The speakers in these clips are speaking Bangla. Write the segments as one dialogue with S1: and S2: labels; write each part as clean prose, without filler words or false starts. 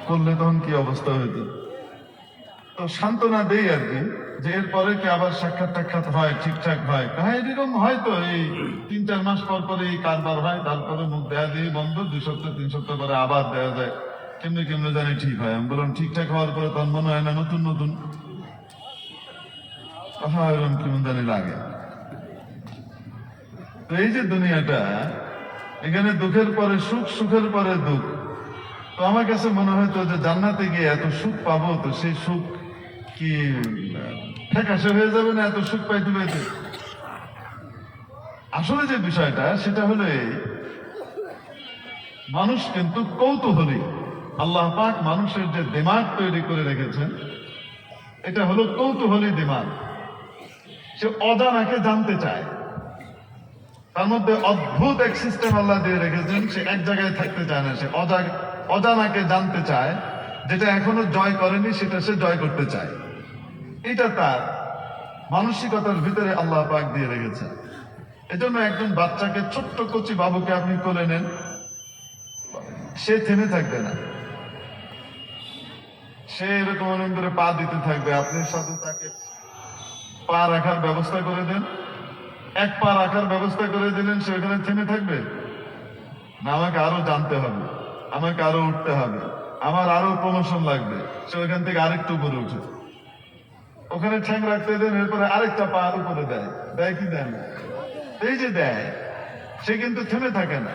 S1: করলে তখন কি অবস্থা হইতো। তো সান্ত্বনা দেই আর কি, যে এরপরে কি আবার সাক্ষাৎ টাক্ষাৎ হয়, ঠিকঠাক হয়। হ্যাঁ, এরকম হয়তো এই 3-4 মাস পর পরে এই কারবার হয়, তারপরে মুখ দেয়া দিয়ে বন্ধ, 2 সপ্তাহ 3 সপ্তাহ পরে আবার দেওয়া যায়, কেমনি কেমনি জানি ঠিক হয়। আমি বললাম ঠিকঠাক হওয়ার পরে তখন মনে হয় না নতুন নতুন, হ্যাঁ এরকম কেমন জানি লাগে। তো এই যে দুনিয়াটা, এখানে দুঃখের পরে সুখ, সুখের পরে দুঃখ। তো আমার কাছে মনে হয়তো যে জান্নাতে গিয়ে এত সুখ পাবো, তো সেই সুখ কি ফ্যাকাশে হয়ে যাবে না এত সুখ পাইতে পাইতে। আসলে যে বিষয়টা সেটা হলো এই, মানুষ কিন্তু কৌতূহলী। আল্লাহ পাক মানুষের যে দিমাগ তৈরি করে রেখেছেন, এটা হলো কৌতূহলী দিমাগ। সে অজানাকে জানতে চায়। তার মধ্যে অদ্ভুত এক সিস্টেম আল্লাহ দিয়ে রেখেছেন, সে এক জায়গায় থাকতে চায় না, সে অজানাকে জানতে চায়। যেটা এখনো জয় করেনি সেটা সে জয় করতে চায়। এটা তার মানসিকতার ভিতরে আল্লাহ পাক দিয়ে রেখেছেন। এজন্য একজন বাচ্চাকে, ছোট্ট কচি বাবুকে আপনি কোলে নেন, সে থেমে থাকবে না, সে এরকম অনেক করে পা দিতে থাকবে। আপনি সাথে তাকে পা রাখার ব্যবস্থা করে দেন, এক পা রাখার ব্যবস্থা করে দিলেন, সে ওখানে থেমে থাকবে না। আমাকে আরো জানতে হবে, আমাকে আরো উঠতে হবে, আমার আরো প্রমোশন লাগবে, সে ওইখান থেকে আরেকটু উপরে উঠে। ওখানে ঠ্যাং রাখতে দেন, এরপরে আরেকটা পা আর উপরে দেয়, দেয় কি দেন? এই যে দেয়, সে কিন্তু থেমে থাকে না।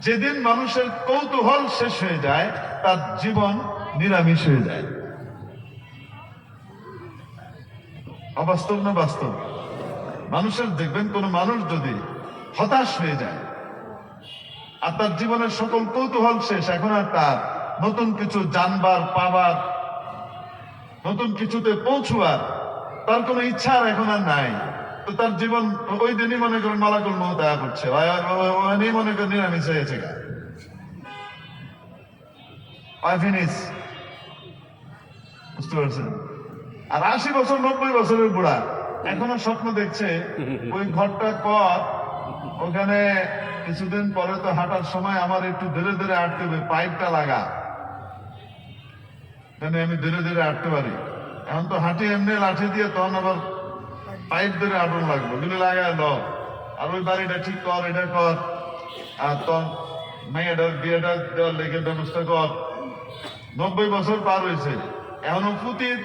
S1: যেদিন মানুষের কৌতূহল শেষ হয়ে যায়, তার জীবন নিরামিষ হয়ে যায়। অবাস্তব না বাস্তব? মানুষের দেখবেন, কোন মানুষ যদি হতাশ হয়ে যায় আর তার জীবনের সকল কৌতূহল শেষ, এখন আর তার নতুন কিছু জানবার, পাবার, নতুন কিছুতে পৌঁছবার তার কোনো ইচ্ছা আর এখন আর নাই, তো তার জীবন ওই দিনই মনে করেন মালাকুল মউত আয়া করছে, ওই মনে করেন নিরামিষ হয়েছে। বুঝতে পারছেন? আর 80 বছর 90 বছরের বুড়া এখনো স্বপ্ন দেখছে ওই ঘরটা কর, ওখানে কিছুদিন পরে তো হাঁটার সময় আমার একটু ধীরে ধীরে হাঁটতে হবে, পাইপটা লাগা, যেন আমি ধীরে ধীরে হাঁটতে পারি। এখন তো হাঁটি এমনি লাঠি দিয়ে, তখন আবার পাইপ ধরে হাঁটুন লাগবে, গুলি লাগায় ল, আর ওই বাড়িটা ঠিক কর, এটা কর, আর তোর মেয়েটার বিয়েটা দেওয়ার লেগে ব্যবস্থা কর। 90 বছর পার হয়েছে, এখনো পুতির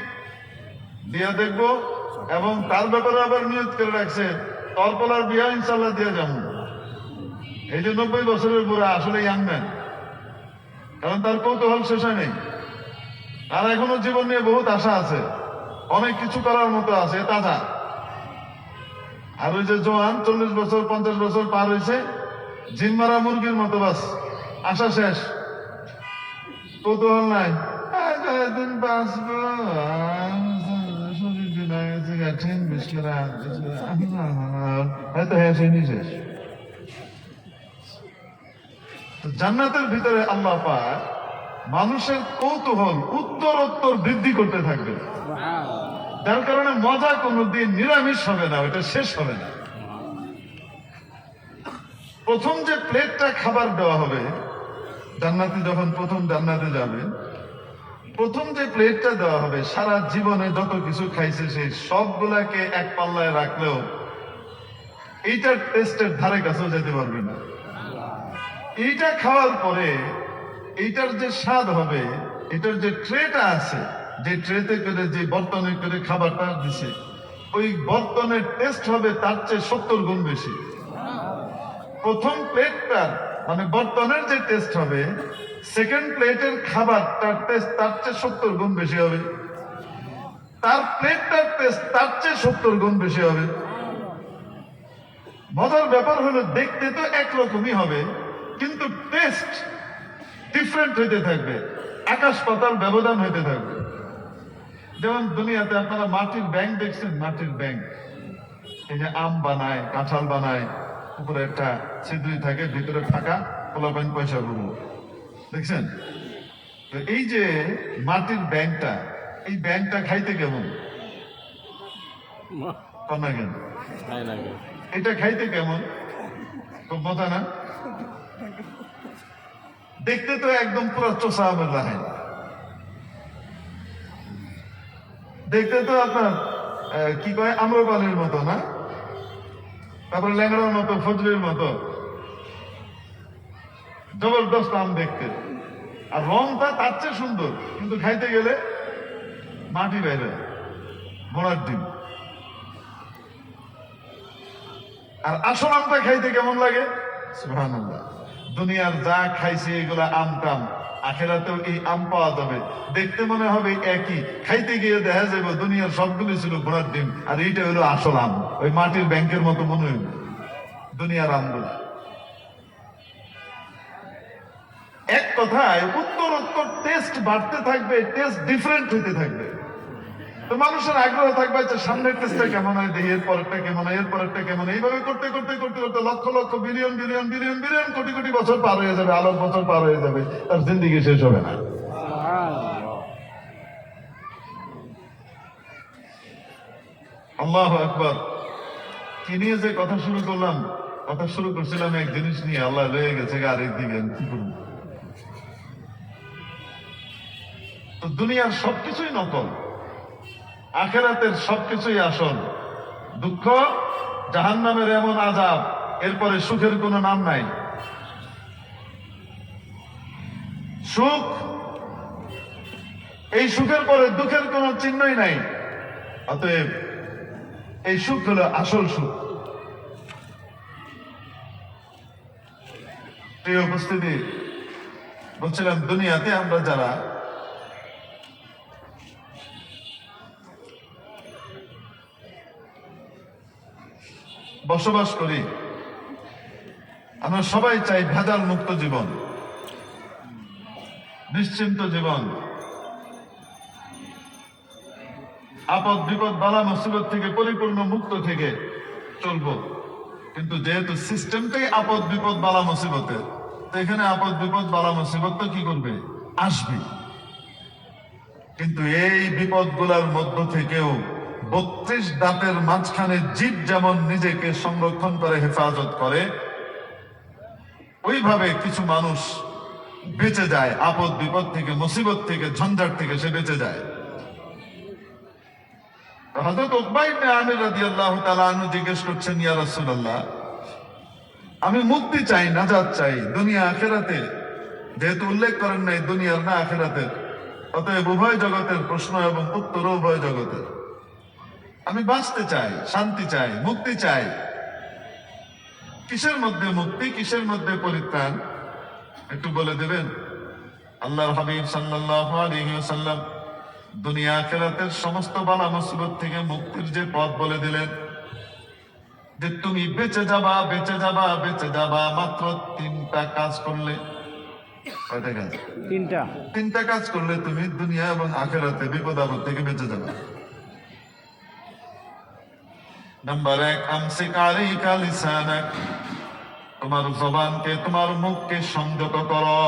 S1: বিয়ে দেখবো, এবং তার ব্যাপারে আবার নিয়োগ করে রাখছে তরপলার বিয়া ইনশাল্লাহ দিয়ে যাবো। এই যে 90 বছরের বুড়া আসলে ইয়াংম্যান, কারণ তার কৌতূহল শেষ হয় নেই। আর এখনো জীবন নিয়ে বহুত আশা আছে, অনেক কিছু করার মতো আছে, তাজা। আর ওই যে জোয়ান 40 বছর 50 বছর পার হয়েছে, জিন মারা মুরগির মতো, বাস আশা শেষ, কৌতূহল নাই। দিন বাঁচবো, জান্নাতের ভিতরে আল্লাহ পাক মানুষের কৌতূহল উত্তরোত্তর বৃদ্ধি করতে থাকবে, যার কারণে মজা কোনোদিন নিরামিষ হবে না, ওটা শেষ হবে না। প্রথম যে প্লেটটা খাবার দেওয়া হবে জান্নাতে, যখন প্রথম জান্নাতে যাবে, প্রথম যে প্লেটটা দেওয়া হবে, সারা জীবনে যত কিছু খাইছে সেই সবগুলাকে এক পাল্লায় রাখলেও এইটার টেস্টের ধারে কাছেও যেতে পারবে না। এইটা খাওয়ার পরে এইটার যে স্বাদ হবে, এটার যে ট্রেটা আছে, যে ট্রেতে করে, যে বর্তনে করে খাবারটা দিছে, ওই বর্তনের টেস্ট হবে তার চেয়ে 70 গুণ বেশি। প্রথম প্লেটটার মানে বর্তনের যে টেস্ট হবে, সেকেন্ড প্লেটের খাবারটার টেস্ট তার চেয়ে 70 গুণ বেশি হবে, তার প্লেটটার টেস্ট তার চেয়ে 70 গুণ বেশি হবে। মজার ব্যাপার হলো, দেখতে তো একরকমই হবে, কিন্তু টেস্ট ডিফারেন্ট হইতে থাকবে, আকাশ পাতাল ব্যবধান হইতে থাকবে। যেমন দুনিয়াতে আপনারা মাটির ব্যাংক দেখছেন, মাটির ব্যাংক, এই যে আম বানায়, কাঁঠাল বানায়, উপরে একটা ছিদ্রি থাকে, ভিতরে ফাঁকা, পোলাপাইন পয়সা গুলো দেখছেন। তো এই যে মাটির ব্যাংকটা, এই ব্যাংকটা খাইতে কেমন? এটা খাইতে কেমন? খুব মজা না? দেখতে তো একদম পুরো চোষা আমের রাহেন, দেখতে তো আপনার কি কয় আম্রপালির মতো না, তারপরে ল্যাংড়ার মতো, ফজলির মতো, জবরদস্ত আম দেখতে। আর রংটা তার চেয়ে সুন্দর, কিন্তু খাইতে গেলে মাটি বাইরে, ঘোড়ার ডিম। আর আসল আমটা খাইতে কেমন লাগে? সুবহানাল্লাহ। দুনিয়ার যা খাইছে এগুলা আম টাম, আখেরাতেও এই আম পাওয়া যাবে, দেখতে মনে হবে একই, খাইতে গিয়ে দেখা যাবে দুনিয়ার সবগুলো ছিল ঘোড়ার ডিম, আর এইটা হলো আসল আম, ওই মাটির ব্যাংকের মতো মনে হইল দুনিয়ার আমগুলা। এক কথায় উত্তর উত্তর টেস্ট বাড়তে থাকবে, টেস্ট ডিফারেন্ট হইতে থাকবে। তো মানুষের আগ্রহ থাকবে যে সামনের টেস্টটা কেমন হয়, দেখি এর পরেরটা কেমন হয়, এর পরেরটা কেমন হয়, এইভাবে করতে করতে করতে করতে lakh lakh billion billion billion billion crore crore বছর পার হয়ে যাবে, আলোর বছর পার হয়ে যাবে, তার জিন্দিগি শেষ হবে না। আল্লাহু আকবার। কি নিয়ে যে কথা শুরু করলাম? কথা শুরু করছিলাম এক জিনিস নিয়ে, আল্লাহ রয়ে গেছে আরেক দিকে, কি করবো? তো দুনিয়ার সবকিছুই নকল, আখেরাতের সবকিছুই আসল। দুঃখ, জাহান্নামের এমন আযাব, এরপরে সুখের কোনো নাম নাই। সুখ, এই সুখের পরে দুঃখের কোনো চিহ্নই নাই। অতএব এই সুখ হলো আসল সুখ। প্রিয় উপস্থিতি, বলছিলাম দুনিয়াতে আমরা যারা বসবাস করি, আমরা সবাই চাই ভেজাল মুক্ত জীবন, নিশ্চিন্ত জীবন, আপদ বিপদ বালা মুসিবত থেকে পরিপূর্ণ মুক্ত থেকে চলবো। কিন্তু যেহেতু সিস্টেমটাই আপদ বিপদ বালা মুসিবতের, তো এখানে আপদ বিপদ বালা মুসিবত তো কি করবে? আসবে। কিন্তু এই বিপদগুলোর মধ্য থেকেও 32 দাঁতের মাঝখানে জীব যেমন নিজেকে সংরক্ষণ করে, হেফাজত করে, ওইভাবে কিছু মানুষ বেঁচে যায় আপদ বিপদ থেকে, মুসিবত থেকে, ঝঞ্ঝাট থেকে সে বেঁচে যায়। হযরত উকবা ইবনে আমির রাদিয়াল্লাহু তাআলা আনহু জিজ্ঞেস করছেন, ইয়া রাসূলুল্লাহ, আমি মুক্তি চাই, নাজাত চাই দুনিয়া আখিরাতে, যেহেতু উল্লেখ করেন নাই দুনিয়ার না আখিরাতের, অতএব উভয় জগতের প্রশ্ন এবং উত্তর উভয় জগতের। আমি বাঁচতে চাই, শান্তি চাই, মুক্তি চাই। কিসের মধ্যে মুক্তি, কিসের মধ্যে পরিত্রাণ একটু বলে দেবেন? আল্লাহর হাবিব সাল্লাল্লাহু আলাইহি ওয়াসাল্লাম দুনিয়া আখিরাতের সমস্ত বালা মুসিবত থেকে মুক্তির যে পথ বলে দিলেন, যে তুমি বেঁচে যাবা, বেঁচে যাবা, বেঁচে যাবা মাত্র 3টা কাজ করলে। কয়টা কাজ?
S2: 3টা।
S1: 3টা কাজ করলে তুমি দুনিয়া এবং আখিরাতে বিপদ আপদ থেকে বেঁচে যাবে। নাম্বার 1, আমসিক আলাইকা লিসানাক, তোমার জবানকে, তোমার মুখকে সংযত করো।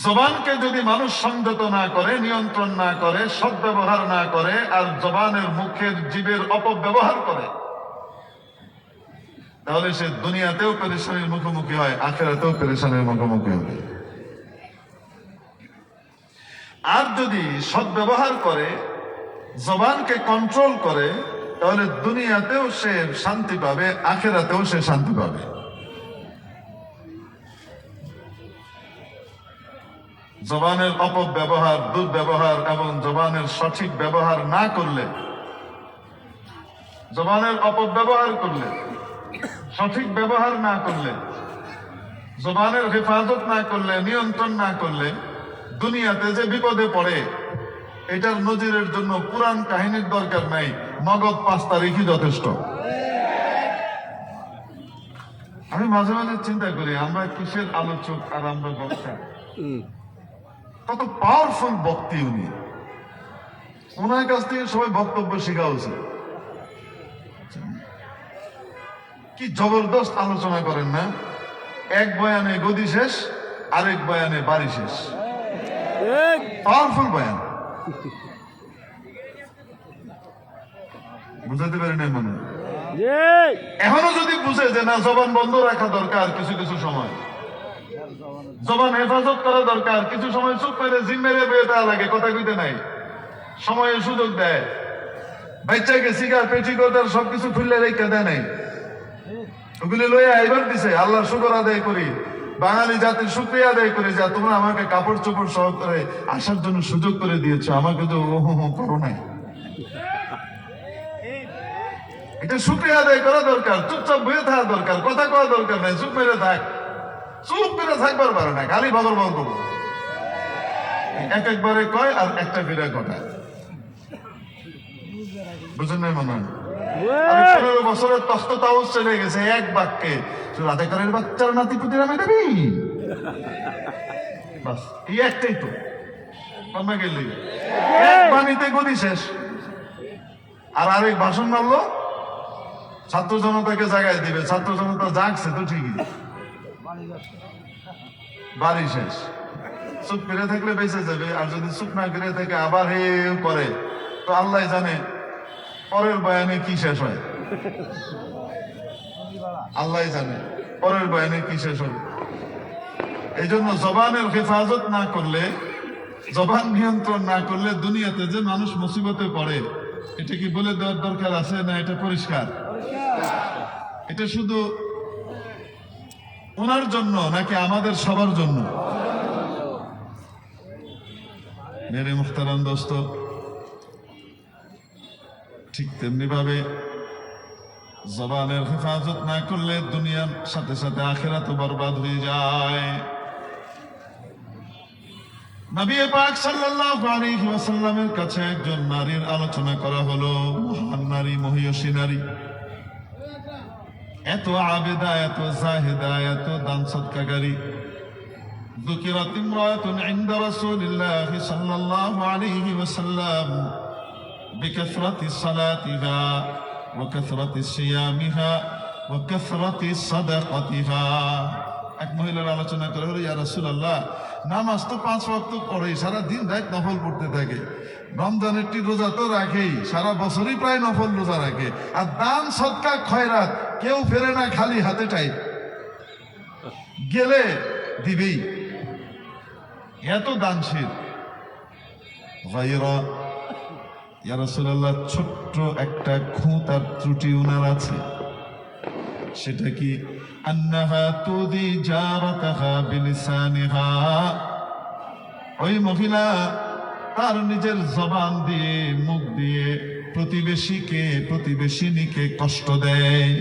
S1: জবানকে যদি মানুষ সংযত না করে, নিয়ন্ত্রণ না করে, সদ্ব্যবহার না করে, আর জবানের মুখের জীবের অপব্যবহার করে, তাহলে সে দুনিয়াতেও পেরেশানির মুখোমুখি হয়, আখিরাতেও পেরেশানির মুখোমুখি হবে। আর যদি সদ্ব্যবহার করে, জবানকে কন্ট্রোল করে, তাহলে দুনিয়াতেও সে শান্তি পাবে, আখিরাতেও সে শান্তি পাবে। জবানের অপব্যবহার, দুর্ব্যবহার এবং জবানের সঠিক ব্যবহার না করলে, জবানের অপব্যবহার করলে, সঠিক ব্যবহার না করলে, জবানের হেফাজত না করলে, নিয়ন্ত্রণ না করলে, দুনিয়াতে যে বিপদে পড়ে, এটার নজিরের জন্য পুরাণ কাহিনীর দরকার নাই, নগদ 5 তারিখই যথেষ্ট। আমি মাঝে মাঝে চিন্তা করি, আমরা কিসের আলোচক আর আমরা বক্তা। কত পাওয়ারফুল বক্তি উনি, ওনার কাছ থেকে সবাই বক্তব্য শেখা উচিত। কি জবরদস্ত আলোচনা করেন না? এক বয়ানে গদি শেষ, আরেক বয়ানে বাড়ি শেষ। পাওয়ারফুল বয়ান, বুঝাতে পারি না মনে। এখনো যদি বুঝে যে না জবান বন্ধ রাখা দরকার, কিছু কিছু সময় জবান হেফাজত করা দরকার, কিছু সময় চুপ করে জিম মেরে বেয়ে দেওয়া লাগে, কথা কইতে নাই, সময়ের সুযোগ দেয়। বাচ্চাকে সিগার পেটিকোটার সবকিছু খুললে রেখে দেয় নাই, ওগুলি লইয়া এবার দিছে। আল্লাহ শুকর আদায় করি, বাঙালি জাতির শুক্রিয়া আদায় করি যা তোমরা আমাকে কাপড় চোপড় সহ করে আসার জন্য সুযোগ করে দিয়েছো, আমাকে তো করো নাই। এটা শুক্রিয়া আদায় করা দরকার, চুপচাপ বয়ে থাকা দরকার, কথা কওয়া দরকার নাই, চুপ মেরে থাক, চুপ করে থাকবার পারে না, খালি বগর বগর করবো, এক একবারে কয় আর একটা ফিরে ঘটায়, বুঝেন নাই মনে হয়? 15 বছরের তস্ত তাওস চলে গেছে এক বাক্যে, রাজাকারের বাচ্চার নাতি পুতির আমি দেবি, বাস এই একটাই তো কমে গেলি, এক বাণীতে গদি শেষ। আর আরেক ভাষণ মারলো, ছাত্র জনতাকে জাগায় দিবে, ছাত্র জনতা জাগছে তো ঠিকই, বাড়ি শেষ। চুপ করে থাকলে বেঁচে যাবে, আর যদি চুপ না করে থাকে আবার হে করে, তো আল্লাহ জানে পরের বয়ানে কি শেষ হয়, আল্লাহ জানে পরের বয়ানে কি শেষ হবে। এই জন্য জবানের হেফাজত না করলে, জবান নিয়ন্ত্রণ না করলে দুনিয়াতে যে মানুষ মুসিবতে পড়ে, এটা কি বলে দেওয়ার দরকার আছে না? এটা পরিষ্কার, এটা শুধু ওনার জন্য নাকি আমাদের সবার জন্য? মেরে মুখতারাম দোস্ত, ঠিক তেমনি ভাবে জবানের হেফাজত না করলে দুনিয়ার সাথে সাথে আখিরাত বরবাদ হয়ে যায়। নবী পাক সাল্লাল্লাহু আলাইহি ওয়াসাল্লামের কাছে একজন নারীর আলোচনা করা হলো, মহান নারী, মহিয়সী নারী, এত আবেদা, এত জাহেদা, এত দান সদকাকারী। যুকিরাত ইমরাতুন ইনদা রাসূলিল্লাহি সাল্লাল্লাহু আলাইহি ওয়াসাল্লাম বিকাসরাতি সালাতিহা ওয়া কাসরাতি সিয়ামিহা ওয়া কাসরাতি সাদাকাতিহা। এক মহিলার আলোচনা করা হলো, ইয়া রাসূলুল্লাহ, নামাজ তো 5 ওয়াক্ত পড়ে, সারা দিন রাত নফল পড়তে থাকে, রমজানের রোজা তো রাখেই, সারা বছরই প্রায় নফল রোজা রাখে, আর দান সদকা খয়রাত কেউ ফেরে না, খালি হাতে টাইপ, গেলে দিবেই, এত দানশীল। গায়রা ইয়া রাসূলুল্লাহ, ছোট্ট একটা খুঁত আর ত্রুটি উনার আছে, সেটা কি? আন্নাহা তুদি জারাতাহা বিলিসানিহা। ওই মহিলা তার নিজের জবান দিয়ে, মুখ দিয়ে প্রতিবেশীকে, প্রতিবেশিনীকে কষ্ট দেয়।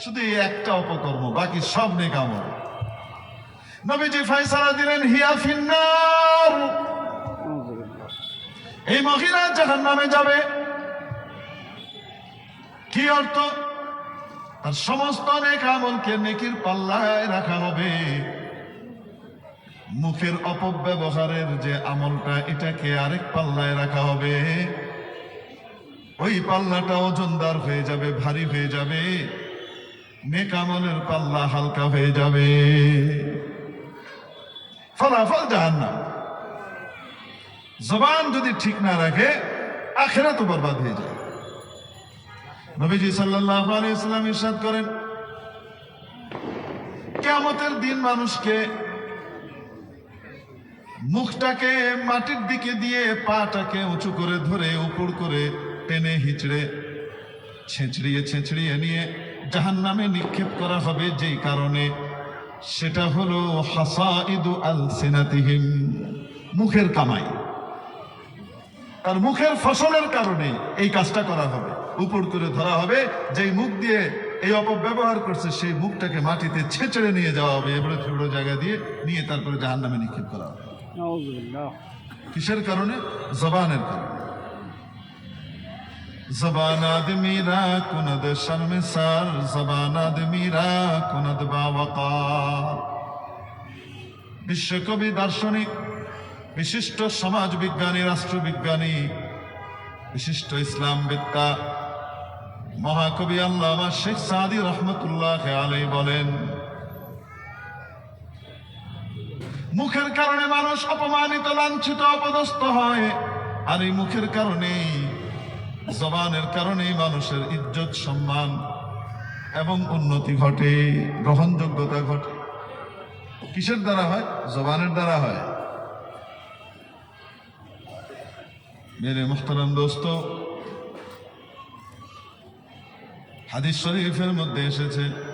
S1: শুধু এই একটা অপকর্ম, বাকি সব নেক আমল। নবীজি ফয়সালা দিলেন, হিয়া ফিন্নার, এই মহিলা জাহান্নামে যাবে। কি অর্থ? তার সমস্ত নেক আমলকে নেকির পাল্লায় রাখা হবে, মুখের অপব্যবহারের যে আমলটা, এটাকে আরেক পাল্লায় রাখা হবে। ওই পাল্লাটা ওজনদার হয়ে যাবে, ভারী হয়ে যাবে, নেক আমলের পাল্লা হালকা হয়ে যাবে, ফলাফল জাহান্নাম। জবান যদি ঠিক না রাখে, আখিরাত বরবাদ হয়ে যায়। নবীজি সাল্লাল্লাহু আলাইহি ওয়াসাল্লাম ইরশাদ করেন, কিয়ামতের দিন মানুষকে মুখটাকে মাটির দিকে দিয়ে, পাটাকে উঁচু করে ধরে, উপর করে টেনে হিচড়ে ছেঁচড়িয়ে ছেঁচড়িয়ে নিয়ে জাহান্নামে নিক্ষেপ করা হবে। যেই কারণে, সেটা হলো হাসাইদু আলসিনাতিহিম, মুখের কামাই, তার মুখের ফসলের কারণে এই কাজটা করা হবে। উপর করে ধরা হবে, যেই মুখ দিয়ে এই অপব্যবহার করছে, সেই মুখটাকে মাটিতে ছেঁচড়ে নিয়ে যাওয়া হবে, এবারে ছোট জায়গা দিয়ে নিয়ে তারপরে জাহান্নামে নিক্ষেপ করা হবে। কিসের কারণে? জবানের কারণে। জবান আদমিরা কুনদ শর্মিসার, জবান আদমিরা কুনদ বাওয়াকার। বিশ্বকবি, দার্শনিক, বিশিষ্ট সমাজ বিজ্ঞানী, রাষ্ট্রবিজ্ঞানী, বিশিষ্ট ইসলামবেত্তা মহাকবি আল্লামা শেখ সাদি রহমতুল্লাহ আলাইহি বলেন, মুখের কারণে মানুষ অপমানিত, লাঞ্ছিত, অপদস্থ হয়। আর এই মুখের কারণেই জবানের কারণেই মানুষের ইজ্জত সম্মান এবং উন্নতি ঘটে, গ্রহণযোগ্যতা ঘটে। কিসের দ্বারা হয়? জবানের দ্বারা হয়। মেরে মুহতারাম দোস্ত, হাদিস শরীফের মধ্যে এসেছে